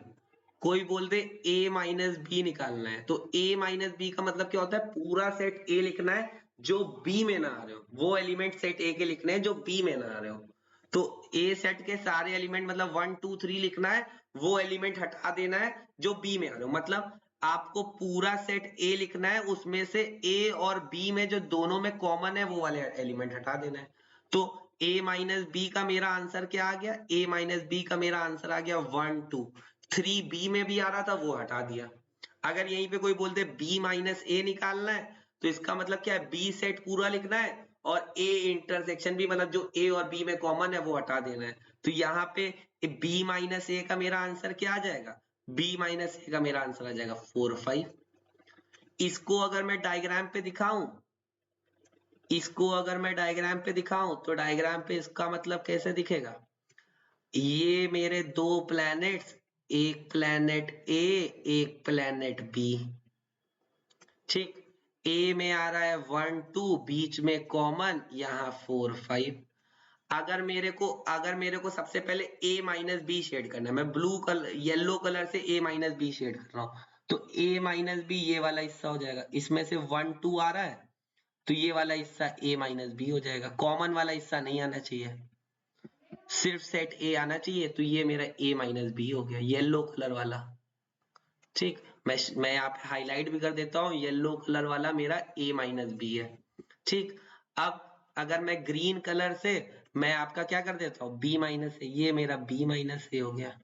कोई बोल दे a माइनस बी निकालना है, तो a माइनस बी का मतलब क्या होता है, पूरा सेट A लिखना है जो B में ना आ रहे हो, वो एलिमेंट सेट A के लिखने हैं जो B में ना आ रहे हो। तो A सेट के सारे एलिमेंट मतलब 1 2 3 लिखना है, वो एलिमेंट हटा देना है जो B में आ रहे हो। मतलब आपको पूरा सेट A लिखना है, उसमें से A और B में जो दोनों में कॉमन है वो वाले एलिमेंट हटा देना है। तो A माइनस बी का मेरा आंसर क्या आ गया, A माइनस बी का मेरा आंसर आ गया 1 2। 3B में भी आ रहा था वो हटा दिया। अगर यहीं पे कोई बोलते B माइनस ए निकालना है, तो इसका मतलब क्या है, B सेट पूरा लिखना है और A इंटरसेक्शन भी, मतलब जो A और B में कॉमन है वो हटा देना है। तो यहाँ पे B माइनस ए का मेरा आंसर क्या आ जाएगा, B माइनस ए का मेरा आंसर आ जाएगा 4 5। इसको अगर मैं डायग्राम पे दिखाऊं, इसको अगर मैं डायग्राम पे दिखाऊं तो डायग्राम पे इसका मतलब कैसे दिखेगा, ये मेरे दो प्लैनेट्स, एक प्लैनेट ए एक प्लैनेट बी, ठीक। ए में आ रहा है 1 2, बीच में कॉमन, यहाँ 4 5। अगर मेरे को सबसे पहले a माइनस बी शेड करना है, मैं ब्लू कलर येलो कलर से a माइनस बी शेड कर रहा हूँ, तो a माइनस बी ये वाला हिस्सा हो जाएगा, इसमें से 1 2 आ रहा है तो ये वाला हिस्सा a माइनस बी हो जाएगा, कॉमन वाला हिस्सा नहीं आना चाहिए, सिर्फ सेट A आना चाहिए। तो ये मेरा a माइनस बी हो गया, येलो कलर वाला, ठीक। मैं यहाँ पे हाईलाइट भी कर देता हूँ, येलो कलर वाला मेरा a माइनस बी है, ठीक। अब अगर मैं ग्रीन कलर से मैं आपका क्या कर देता हूँ, b माइनस ए, ये मेरा b माइनस ए हो गया,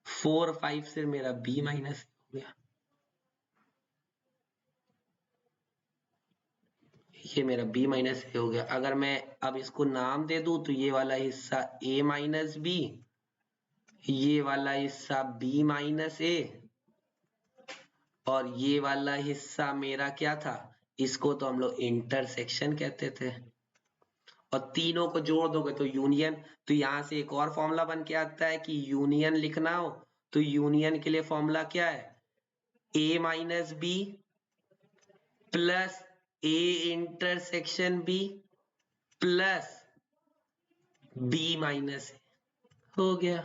4 5 से मेरा b माइनस हो गया, ये मेरा b माइनस ए हो गया। अगर मैं अब इसको नाम दे दूं तो ये वाला हिस्सा a माइनस बी, ये वाला हिस्सा b माइनस ए, और ये वाला हिस्सा मेरा क्या था, इसको तो हम लोग इंटरसेक्शन कहते थे, और तीनों को जोड़ दोगे तो यूनियन। तो यहां से एक और फॉर्मूला बन के आता है कि यूनियन लिखना हो तो यूनियन के लिए फॉर्मूला क्या है, a minus B plus a intersection b plus b minus A, हो गया,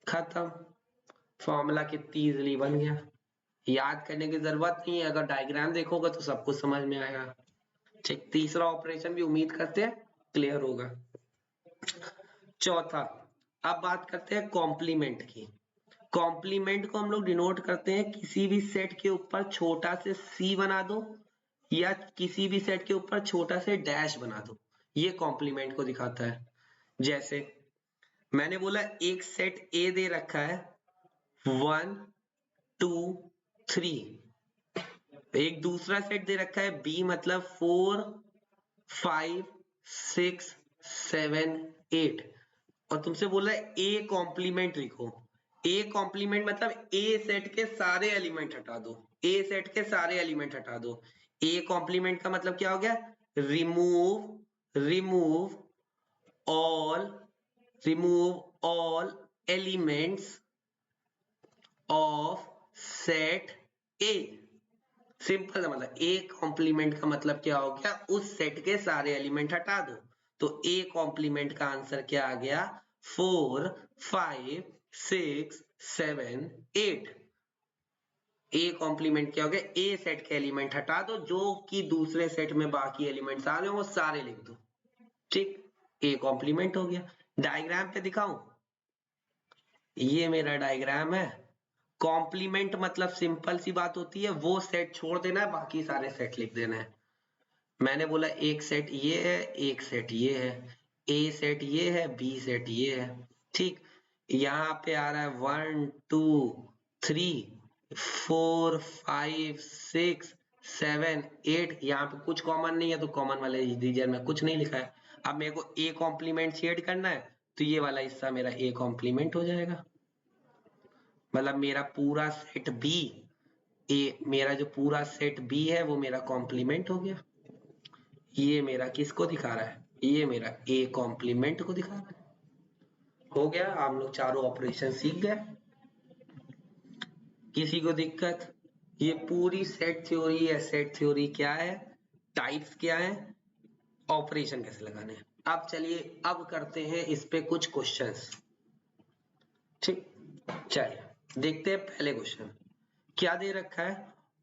खत्म। फॉर्मूला कितनी इजीली बन गया, याद करने की जरूरत नहीं है, अगर डायग्राम देखोगे तो सब कुछ समझ में आएगा, ठीक। तीसरा ऑपरेशन भी उम्मीद करते हैं क्लियर होगा। चौथा, अब बात करते हैं कॉम्प्लीमेंट की। कॉम्प्लीमेंट को हम लोग डिनोट करते हैं, किसी भी सेट के ऊपर छोटा से c बना दो या किसी भी सेट के ऊपर छोटा से डैश बना दो, ये कॉम्प्लीमेंट को दिखाता है। जैसे मैंने बोला एक सेट A दे रखा है 1 2 3, एक दूसरा सेट दे रखा है B मतलब 4 5 6 7 8, और तुमसे बोला है A कॉम्प्लीमेंट लिखो। A कॉम्प्लीमेंट मतलब A सेट के सारे एलिमेंट हटा दो, A सेट के सारे एलिमेंट हटा दो। A कॉम्प्लीमेंट का मतलब क्या हो गया, remove all elements of set A। Simple सा मतलब A कॉम्प्लीमेंट का मतलब क्या हो गया, उस सेट के सारे एलिमेंट हटा दो। तो A कॉम्प्लीमेंट का आंसर क्या आ गया, 4 5 6 7 8। A कॉम्प्लीमेंट क्या हो गया, A सेट के एलिमेंट हटा दो, जो कि दूसरे सेट में बाकी एलिमेंट्स आ रहे हो वो सारे लिख दो, ठीक। A कॉम्प्लीमेंट हो गया। डायग्राम पे दिखाऊं, ये मेरा डायग्राम है। कॉम्प्लीमेंट मतलब सिंपल सी बात होती है, वो सेट छोड़ देना है बाकी सारे सेट लिख देना है। मैंने बोला एक सेट ये है, एक सेट ये है, A सेट ये है, B सेट ये है, ठीक। यहाँ पे आ रहा है 1 2 3 4 5 6 7 8, यहाँ पे कुछ कॉमन नहीं है तो कॉमन वाले रीजन में कुछ नहीं लिखा है। अब मेरे को A कॉम्प्लीमेंट शेड करना है तो ये वाला हिस्सा मेरा A कॉम्प्लीमेंट हो जाएगा, मतलब मेरा पूरा सेट B, मेरा जो पूरा सेट B है वो मेरा कॉम्प्लीमेंट हो गया। ये मेरा किसको दिखा रहा है, ये मेरा A कॉम्प्लीमेंट को दिखा रहा है। हो गया, हम लोग चारों ऑपरेशन सीख गए। किसी को दिक्कत, ये पूरी सेट थ्योरी है, सेट थ्योरी क्या है, टाइप्स क्या है, ऑपरेशन कैसे लगाने हैं। अब चलिए अब करते हैं इस पे कुछ क्वेश्चंस, ठीक। चलिए देखते हैं पहले क्वेश्चन क्या दे रखा है।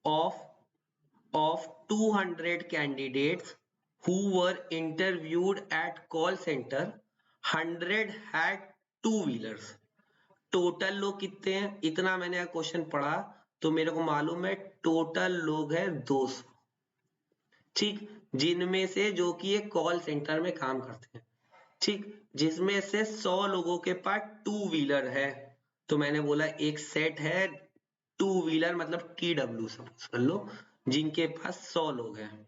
Of 200 candidates who were interviewed at call center 100 had two wheelers। Total लोग कितने हैं, इतना मैंने क्वेश्चन पढ़ा तो मेरे को मालूम है टोटल लोग हैं 200। ठीक, जिनमें से जो कि एक कॉल सेंटर में काम करते हैं। ठीक, जिसमें से 100 लोगों के पास टू व्हीलर है, तो मैंने बोला एक सेट है टू व्हीलर मतलब TW सपोज कर लो, जिनके पास 100 लोग हैं।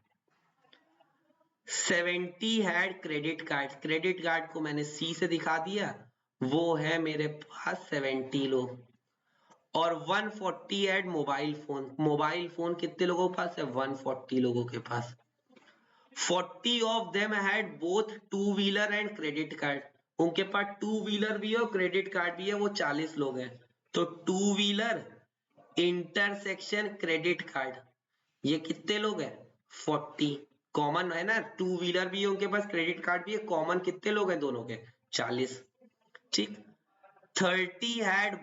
70 had credit card, credit card को मैंने C से दिखा दिया, वो है मेरे पास 70 लोग। और 140 had mobile phone, mobile phone कितने लोगों के पास है, 140 लोगों के पास। 40 of them had both two wheeler and credit card, उनके पास टू व्हीलर भी है और क्रेडिट कार्ड भी है, वो 40 लोग हैं। तो two wheeler intersection credit card, ये कितने लोग हैं, 40। कॉमन है ना, टू व्हीलर भी है उनके पास, क्रेडिट कार्ड भी है, कॉमन कितने लोग हैं दोनों के, 40। ठीक, 30 had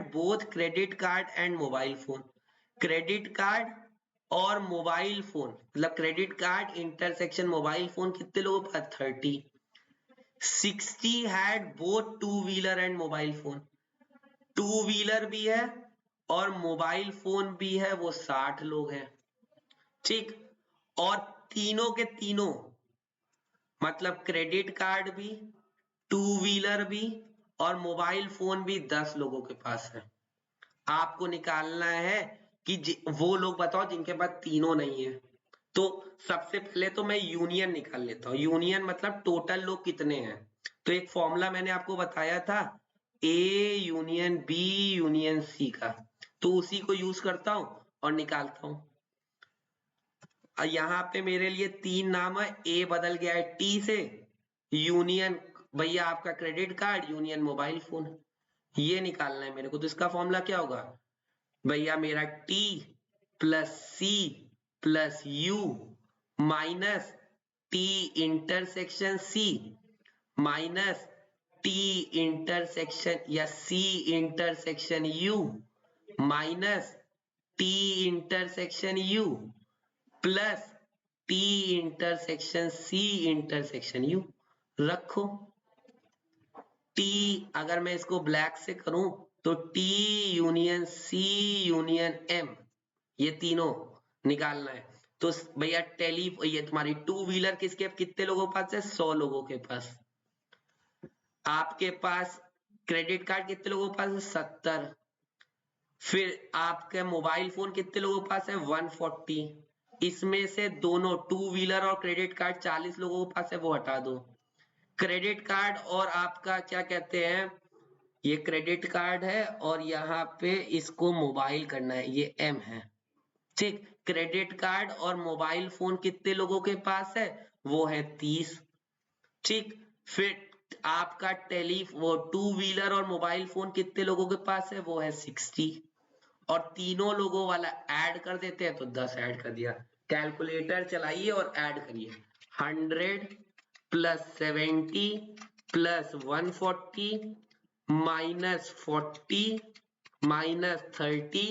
both credit card and mobile phone, credit card और मोबाइल फोन मतलब credit card intersection mobile phone कितने लोगों के पास, 30। 60 had both two wheeler and mobile phone, two wheeler भी है और मोबाइल फोन भी है, वो 60 लोग हैं। ठीक, और तीनों के तीनों मतलब क्रेडिट कार्ड भी, टू व्हीलर भी और मोबाइल फोन भी 10 लोगों के पास है। आपको निकालना है कि वो लोग बताओ जिनके पास तीनों नहीं है। तो सबसे पहले तो मैं यूनियन निकाल लेता हूँ, यूनियन मतलब टोटल लोग कितने हैं। तो एक फॉर्मूला मैंने आपको बताया था A union B union C का, तो उसी को यूज करता हूं और निकालता हूं। यहाँ पे मेरे लिए 3 नाम है, A बदल गया है T से, यूनियन भैया आपका credit card, union mobile phone, ये निकालना है मेरे को। तो इसका फॉर्मूला क्या होगा भैया, मेरा T plus C plus U minus T intersection C minus T intersection या C intersection U minus T intersection U plus T intersection C intersection U। रखो T, अगर मैं इसको ब्लैक से करूं तो T union C union M, ये तीनों निकालना है। तो भैया ये तुम्हारी टू व्हीलर किसके कितने लोगों के पास है, 100 लोगों के पास। आपके पास क्रेडिट कार्ड कितने लोगों के पास है, 70। फिर आपके मोबाइल फोन कितने लोगों के पास है, 140। इसमें से दोनों टू व्हीलर और क्रेडिट कार्ड 40 लोगों के पास है, वो हटा दो। क्रेडिट कार्ड और आपका क्या कहते हैं, ये क्रेडिट कार्ड है और यहाँ पे इसको मोबाइल करना है, ये M है। ठीक, क्रेडिट कार्ड और मोबाइल फोन कितने लोगों के पास है, वो है 30। ठीक, फिर आपका वो टू व्हीलर और मोबाइल फोन कितने लोगों के पास है, वो है 60। और तीनों लोगों वाला ऐड कर देते हैं तो 10 ऐड कर दिया। कैलकुलेटर चलाइए और ऐड करिए, 100 plus 70 plus 140 minus 40 minus 30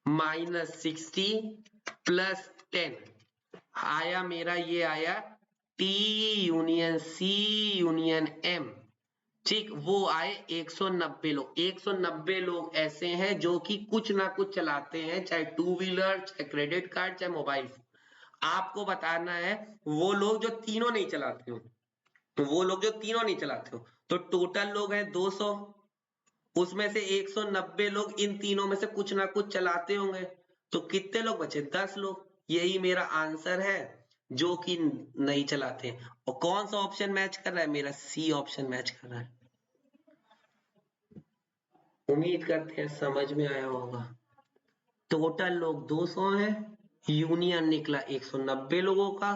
minus 60 plus 10 आया मेरा, ये आया T union C union M। ठीक, वो आए 190 लोग। 190 लोग ऐसे हैं जो कि कुछ ना कुछ चलाते हैं, चाहे टू व्हीलर, चाहे क्रेडिट कार्ड, चाहे मोबाइल फोन। आपको बताना है वो लोग जो तीनों नहीं चलाते हो, तो वो लोग जो तीनों नहीं चलाते हो, तो टोटल लोग हैं 200, उसमें से 190 लोग इन तीनों में से कुछ ना कुछ चलाते होंगे, तो कितने लोग बचे, 10 लोग। यही मेरा आंसर है, जो कि नहीं चलाते। और कौन सा ऑप्शन मैच कर रहा है, मेरा C ऑप्शन मैच कर रहा है। उम्मीद करते हैं समझ में आया होगा। टोटल लोग 200 हैं, यूनियन निकला 190 लोगों का,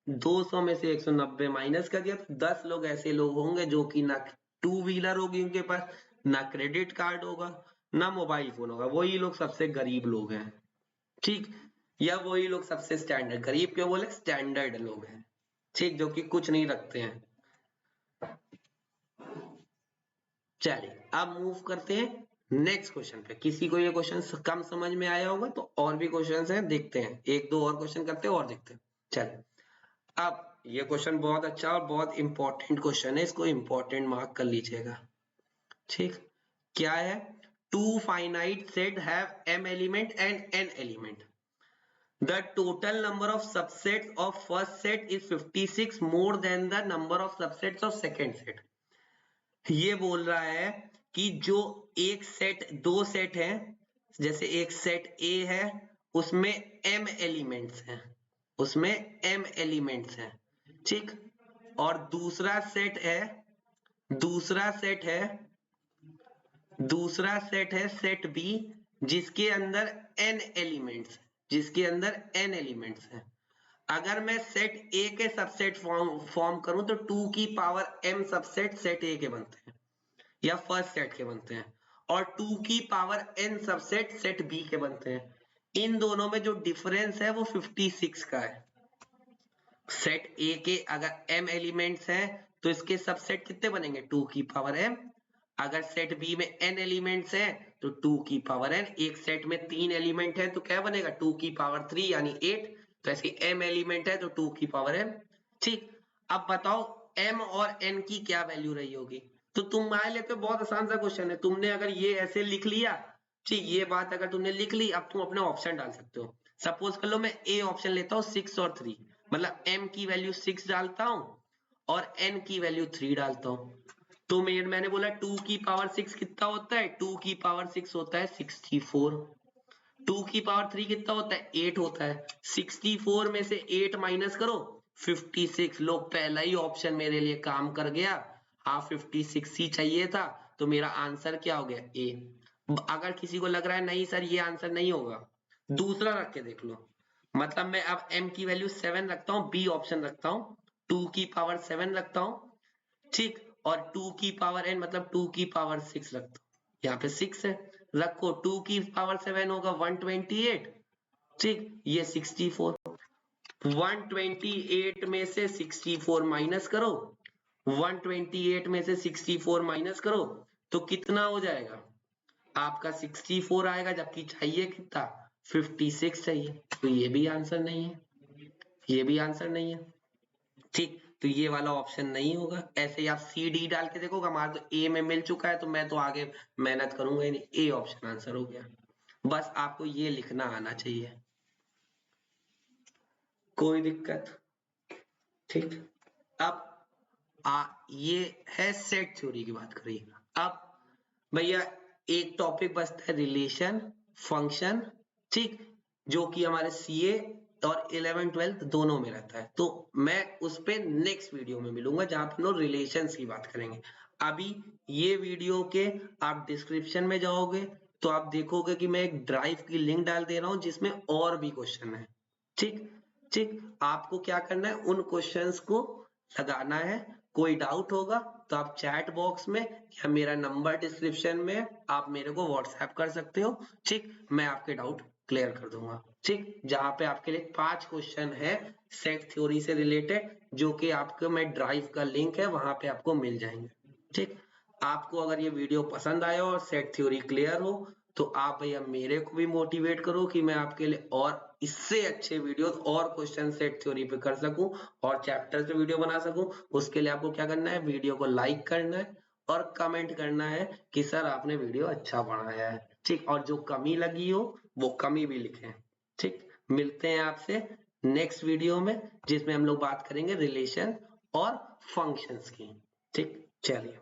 200 में से 190 माइनस कर दिया तो 10 लोग ऐसे लोग होंगे जो कि ना टू व्हीलर होगी उनके पास, ना क्रेडिट कार्ड होगा, ना मोबाइल फोन होगा, वही लोग सबसे गरीब लोग हैं। ठीक, या वही लोग सबसे स्टैंडर्ड, गरीब क्यों बोले, स्टैंडर्ड लोग हैं। ठीक, जो कि कुछ नहीं रखते हैं। चलिए अब मूव करते हैं नेक्स्ट क्वेश्चन पे, किसी को ये क्वेश्चन कम समझ में आया होगा तो और भी क्वेश्चन हैं, देखते हैं, एक दो और क्वेश्चन करते हैं और देखते हैं। चल, अब ये क्वेश्चन बहुत अच्छा और बहुत इंपॉर्टेंट क्वेश्चन है, इसको इंपॉर्टेंट मार्क कर लीजिएगा। ठीक, क्या है? Two finite set have m element and n element, the total number of subsets of first set is 56 more than the number of subsets of second set। ये बोल रहा है कि जो एक सेट, दो सेट है, जैसे एक सेट A है उसमें m एलिमेंट्स हैं, उसमें m एलिमेंट्स हैं, ठीक, और दूसरा सेट है, दूसरा सेट है, दूसरा सेट है सेट B, जिसके अंदर n एलिमेंट्स, जिसके अंदर n एलिमेंट्स हैं। अगर मैं सेट A के सबसेट फॉर्म करूं तो 2 की power m subset set A के बनते हैं या फर्स्ट सेट के बनते हैं, और 2 की power n subset set B के बनते हैं। इन दोनों में जो डिफरेंस है वो 56 का है। सेट A के अगर m एलिमेंट्स हैं तो इसके सबसेट कितने बनेंगे? 2 की पावर m। अगर सेट B में n एलिमेंट्स हैं तो 2 की पावर n। एक सेट में 3 एलिमेंट है तो क्या बनेगा? 2 की पावर 3 यानी 8। तो ऐसे m एलिमेंट है तो 2 की पावर m। ठीक, अब बताओ m और n की क्या वैल्यू रही होगी? तो तुम मान लेते हो, बहुत आसान सा क्वेश्चन है, तुमने अगर ये ऐसे लिख लिया, ठीक, ये बात अगर तुमने लिख ली, अब तुम अपने ऑप्शन डाल सकते हो। सपोज कर लो मैं ए ऑप्शन लेता हूँ 6 और 3, मतलब m की वैल्यू 6 डालता हूँ और n की वैल्यू 3 डालता हूँ। तो मैंने बोला 2 की पावर 6 कितना होता है? 2 की पावर 6 होता है 64। 2 की पावर 3 कितना होता है? 8 होता है। 64 में से 8 माइनस करो, 56। लो, पहला ही ऑप्शन मेरे लिए काम कर गया। हाँ, 56 ही चाहिए था, तो मेरा आंसर क्या हो गया? ए। अगर किसी को लग रहा है नहीं सर ये आंसर नहीं होगा, दूसरा रख के देख लो। मतलब मैं अब m की वैल्यू 7 रखता हूँ, बी ऑप्शन रखता हूँ, 2 की पावर 7 रखता हूँ, ठीक, और 2 की पावर n मतलब 2 की पावर 6 रखता हूँ। यहाँ पे 6 है, रखो, 2 की पावर 7 होगा 128, ठीक, ये 64। 128 में से 64 माइनस करो, 128 में से 64 माइनस करो तो कितना हो जाएगा? आपका 64 आएगा, जबकि चाहिए कितना? 56 चाहिए। तो ये भी आंसर नहीं है, ये भी आंसर नहीं है, ठीक, तो ये वाला ऑप्शन नहीं होगा। ऐसे ही आप सी डी डाल के देखोगे, हमारा तो ए में मिल चुका है तो मैं तो आगे मेहनत करूंगा ही नहीं, ए ऑप्शन आंसर हो गया। बस आपको ये लिखना आना चाहिए, कोई दिक्कत? ठीक, अब ये है सेट थ्योरी की बात करिए। अब भैया एक टॉपिक बचता है रिलेशन फंक्शन, ठीक, जो कि हमारे सीए और 11 12 दोनों में रहता है। तो मैं उस पे नेक्स्ट वीडियो में मिलूंगा जहां पे हम लोग रिलेशंस की बात करेंगे। अभी ये वीडियो के आप डिस्क्रिप्शन में जाओगे तो आप देखोगे कि मैं एक ड्राइव की लिंक डाल दे रहा हूं जिसमें और भी क्वेश्चन है, ठीक, ठीक, आपको क्या करना है, उन क्वेश्चंस को लगाना है। कोई डाउट होगा तो आप चैट बॉक्स में या मेरा नंबर डिस्क्रिप्शन में आप मेरे को व्हाट्सएप कर सकते हो, ठीक, मैं आपके डाउट क्लियर कर दूंगा, ठीक। जहां पे आपके लिए 5 क्वेश्चन है सेट थ्योरी से रिलेटेड, जो कि आपको मैं ड्राइव का लिंक है वहां पे आपको मिल जाएंगे, ठीक। आपको अगर ये वीडियो पसंद आया और सेट थ्योरी क्लियर हो तो आप भैया मेरे को भी मोटिवेट करो कि मैं आपके लिए और इससे अच्छे वीडियो और क्वेश्चन सेट थ्योरी पे कर सकूं और चैप्टर पे वीडियो बना सकूं। उसके लिए आपको क्या करना है, वीडियो को लाइक करना है और कमेंट करना है कि सर आपने वीडियो अच्छा बनाया है, ठीक, और जो कमी लगी हो वो कमी भी लिखें, ठीक। मिलते हैं आपसे नेक्स्ट वीडियो में जिसमें हम लोग बात करेंगे रिलेशन और फंक्शंस की, ठीक, चलिए।